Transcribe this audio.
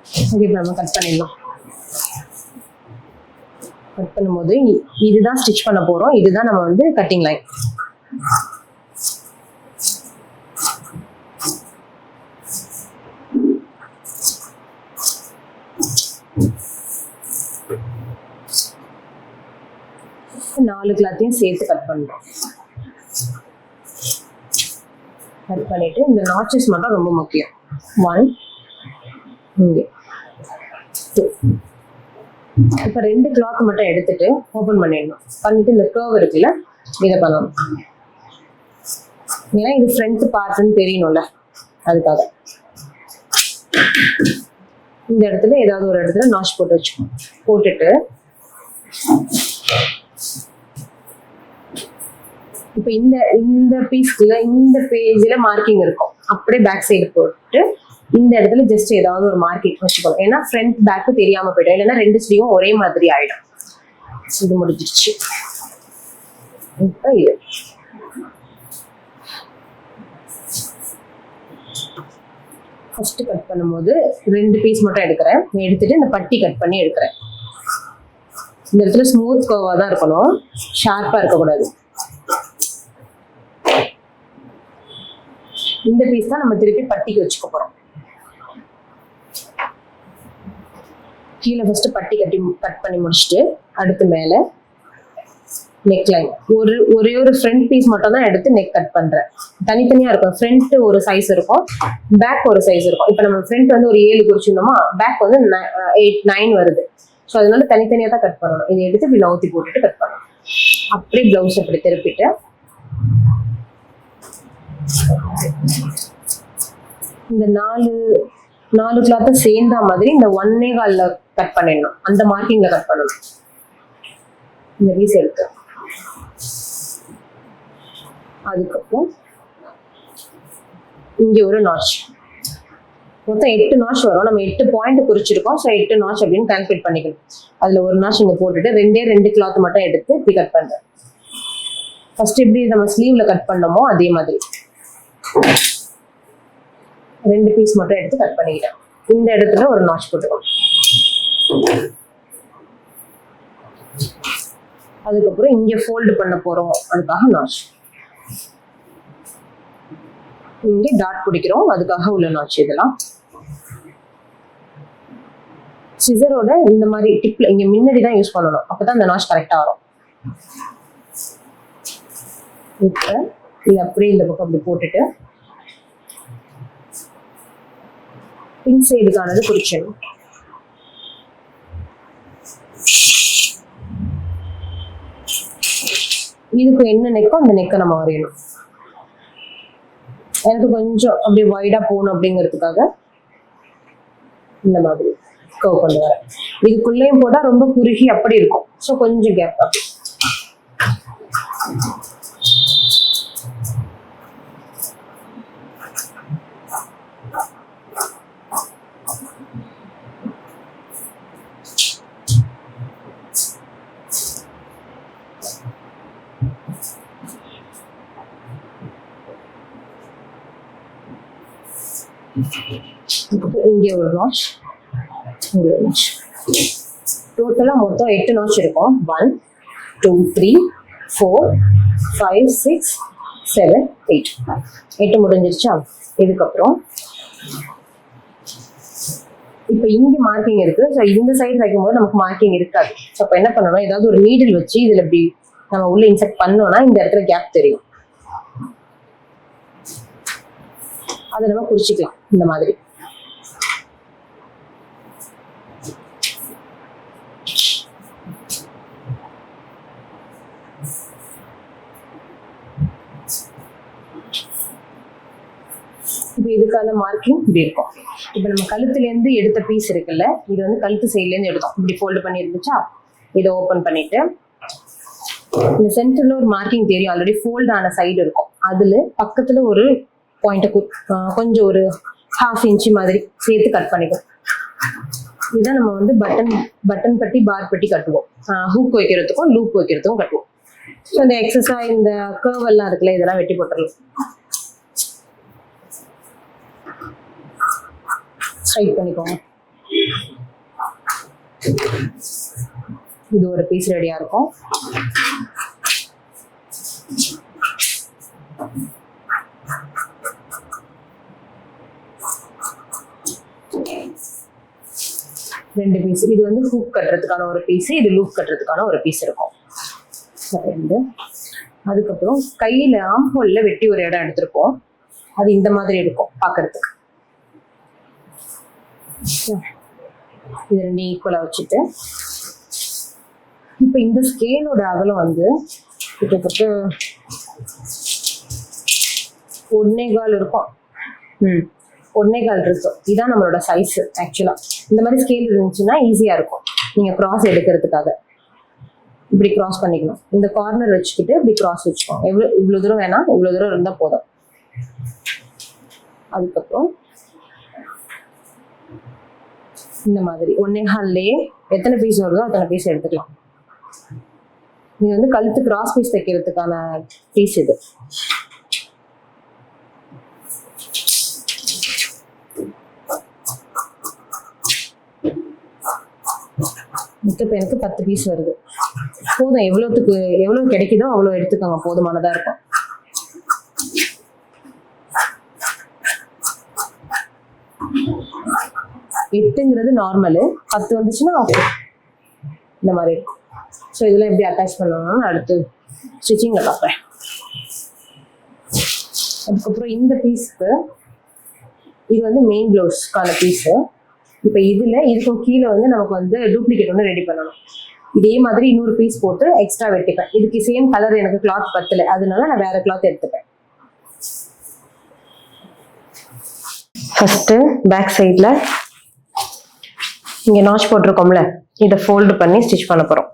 Okay, இப்போ நம்ம cut பண்ணிடலாம். கட் பண்ணும்போது இதுதான் ஸ்டிச் பண்ண போறோம். இதுதான் நம்ம வந்து கட்டிங் லைன். நாலு கிளாத்தையும் சேர்த்து கட் பண்றோம். கட் பண்ணிட்டு இந்த நாச்சஸ் மட்டும் ரொம்ப முக்கியம். 1 இங்கே 2. இப்போ 2 கிளாத் மட்டும் எடுத்துட்டு ஓபன் பண்ணிடணும். பண்ணிட்டு இந்த கர்வ் இருக்குல்ல, இதை பண்ணணும். ஏன்னா இது ஃப்ரண்ட் பார்ட்னு தெரியணும்ல, அதுக்காக இந்த இடத்துல ஏதாவது ஒரு இடத்துல நாச் போட்டு வச்சுக்கணும். போட்டுட்டு இப்போ இந்த இந்த பீஸ்க்குள்ள இந்த பேஜ்ல மார்க்கிங் இருக்கும். அப்படியே பேக் சைடு போட்டு இந்த இடத்துல ஜஸ்ட் ஏதாவது ஒரு மார்க்கிங் வச்சுக்கணும். ஏன்னா ஃப்ரண்ட் பேக்கு தெரியாம போயிடும். இல்லைன்னா 2 ஸ்லீவும் ஒரே மாதிரி ஆயிடும். இது முடிஞ்சிருச்சு. இப்போ இது ஃபர்ஸ்ட் கட் பண்ணும்போது 2 பீஸ் மட்டும் எடுக்கிறேன். எடுத்துட்டு இந்த பட்டி கட் பண்ணி எடுக்கிறேன். இந்த இடத்துல ஸ்மூத் கர்வா தான் இருக்கணும், ஷார்ப்பா இருக்கக்கூடாது. இந்த பீஸ் தான் நம்ம திருப்பி பட்டிக்கு வச்சுக்க போறோம். கீழே ஃபர்ஸ்ட் பட்டி கட் பண்ணி முடிச்சுட்டு அடுத்து மேல நெக் லைன் ஒரே ஒரு ஃப்ரண்ட் பீஸ் மட்டும் தான் எடுத்து நெக் கட் பண்றேன். தனித்தனியா இருக்கும். ஃப்ரண்ட் ஒரு சைஸ் இருக்கும், பேக் ஒரு சைஸ் இருக்கும். இப்போ நம்ம ஃப்ரண்ட் வந்து ஒரு 7 குறிச்சிருந்தோமா, பேக் வந்து 8 9 வருது. ஸோ அதனால தனித்தனியா தான் கட் பண்ணணும். இதை எடுத்து இப்படி நவுத்தி போட்டுட்டு கட் பண்ணணும். அப்படியே பிளவுஸ் இப்படி திருப்பிட்டு இந்த 4 கிளாத்தை சேர்ந்த மாதிரி இந்த 1.25 கட் பண்ணிடணும். அந்த மார்க்கிங்ல கட் பண்ணணும். இந்த பீஸ் எடுத்து அதுக்கப்புறம் இங்க ஒரு நாச், மொத்தம் 8 நாச் வரும். நம்ம 8 பாயிண்ட் குறிச்சிருக்கோம். ஸோ 8 நாச் அப்படின்னு கால்குலேட் பண்ணிக்கணும். அதுல ஒரு நாச் இங்க போட்டுட்டு 2 கிளாத் மட்டும் எடுத்து இப்படி கட் பண்றேன். ஃபர்ஸ்ட் எப்படி நம்ம ஸ்லீவ்ல கட் பண்ணோமோ அதே மாதிரி 2 பீஸ் மட்டும் எடுத்து கட் பண்ணிக்கிட்டேன். இந்த இடத்துல ஒரு நாச் போட்டுக்கணும். அதுக்கப்புறம் இங்க ஃபோல்டு பண்ண போறோம், அதுக்காக நாச். இங்க டாட் பிடிக்கிறோம், அதுக்காக உள்ள நாச். இதெல்லாம் சிசரோட இந்த மாதிரி டிப்ல இங்க முன்னாடி தான் யூஸ் பண்ணணும். அப்பதான் அந்த நாச் கரெக்டா வரும். இப்ப இது அப்படியே இந்த பக்கம் அப்படி போட்டுட்டு பின் சைடுக்கானது குறிச்சிடணும். இதுக்கு என்ன நெக்கோ அந்த நெக்கை நம்ம வரையணும். எனக்கு கொஞ்சம் அப்படி வைடா போகணும் அப்படிங்கிறதுக்காக இந்த மாதிரி கர்வ் கொண்டு வரேன். இதுக்குள்ளேயும் போட்டா ரொம்ப குறுகி அப்படி இருக்கும். ஸோ கொஞ்சம் கேப் ஆகும். இங்கே ஒரு நாச், இங்கே ஒரு நாச். டோட்டலாக மொத்தம் 8 நாச் இருக்கும். 1 2 3 4 5 6 7 8 8 முடிஞ்சிருச்சா? இதுக்கப்புறம் இப்போ இங்க மார்க்கிங் இருக்கு. ஸோ இந்த சைடு வைக்கும் போது நமக்கு மார்க்கிங் இருக்காது. ஸோ அப்போ என்ன பண்ணணும், ஏதாவது ஒரு நீடில் வச்சு இதுல இப்படி நம்ம உள்ள இன்செர்ட் பண்ணோம்னா இந்த இடத்துல கேப் தெரியும். அதை நம்ம குறிச்சிக்கலாம் இந்த மாதிரி. இப்போ இதுக்கான மார்க்கிங் இப்படி இருக்கும். இப்போ நம்ம கழுத்துல இருந்து எடுத்த பீஸ் இருக்குல்ல, இது வந்து கழுத்து சைட்ல இருந்து எடுத்தோம். இப்படி ஃபோல்டு பண்ணி இருந்துச்சா, இதை ஓபன் பண்ணிட்டு இந்த சென்டர்ல ஒரு மார்க்கிங் தெரியும், ஆல்ரெடி ஃபோல்ட் ஆன சைடு இருக்கும். அதுல பக்கத்துல ஒரு பாயிண்ட கொஞ்சம் ஒரு 1/2 இன்ச் மாதிரி சேர்த்து கட் பண்ணிக்கும். இதான் நம்ம வந்து பட்டன் பட்டி பார் பட்டி கட்டுவோம். ஹூக் வைக்கிறதுக்கும் லூப் வைக்கிறதுக்கும் கட்டுவோம். ஸோ இந்த எக்ஸஸா இந்த கர்வ் எல்லாம் இருக்குல்ல, இதெல்லாம் வெட்டி போட்டுடலாம். ஸ்ட்ரைட் பண்ணிக்கோங்க. இது ஒரு பீஸ் ரெடியா இருக்கும். ரெண்டு பீஸ். இது வந்து ஹூக் கட்டுறதுக்கான ஒரு பீஸ், இது லூப் கட்டுறதுக்கான ஒரு பீஸ் இருக்கும். ரெண்டு. அதுக்கப்புறம் கையில ஆம்ஹோல்ல வெட்டி ஒரு இடம் எடுத்திருப்போம். அது இந்த மாதிரி இருக்கும் பார்க்கறதுக்கு. இது ரெண்டு ஈக்குவலா வச்சுட்டு இப்ப இந்த ஸ்கேலோட அகலம் வந்து கிட்டத்தட்ட 1.25 இருக்கும். 1.25 இருக்கும். இதான் நம்மளோட சைஸ். ஆக்சுவலா இந்த மாதிரி ஸ்கேல் இருந்துச்சுன்னா ஈஸியா இருக்கும் நீங்க கிராஸ் எடுக்கிறதுக்காக. இப்படி கிராஸ் பண்ணிக்கணும். இந்த கார்னர் வச்சுக்கிட்டு இப்படி கிராஸ் வச்சுக்கோங்க. இவ்வளவு தூரம் வேணாம், இவ்வளவு தூரம் இருந்தா போதும். அதுக்கப்புறம் இந்த மாதிரி 1.25லயே எத்தனை பீஸ் வருதோ அத்தனை பீஸ் எடுத்துக்கலாம். இது வந்து கழுத்து கிராஸ் பீஸ் தைக்கிறதுக்கான பீஸ் இது. இப்போ எனக்கு 10 பீஸ் வருது. போதும். எவ்வளவு கிடைக்குதோ அவ்வளவு எடுத்துக்கோங்க, போதுமானதா இருக்கும். எட்டுங்கிறது நார்மலு, 10 வந்துச்சுன்னா ஓகே. இந்த மாதிரி இருக்கும். ஸோ இதெல்லாம் எப்படி அட்டாச் பண்ணணும்னு அடுத்து ஸ்டிச்சிங்கில் பார்ப்பேன். அதுக்கப்புறம் இந்த பீஸ்க்கு இது வந்து மெயின் ப்ளவுஸ்க்கான பீஸு. இப்போ இதுக்கும் கீழே வந்து நமக்கு வந்து டூப்ளிகேட் ஒன்று ரெடி பண்ணணும். இதே மாதிரி இன்னொரு பீஸ் போட்டு எக்ஸ்ட்ரா வெட்டிப்பேன். இதுக்கு சேம் கலர் எனக்கு கிளாத் பத்தலை, அதனால நான் வேற கிளாத் எடுத்துப்பேன். ஃபர்ஸ்ட் பேக் சைடில் இங்கே நாச் போட்டிருக்கோம்ல, இதை ஃபோல்டு பண்ணி ஸ்டிச் பண்ண போகிறோம்.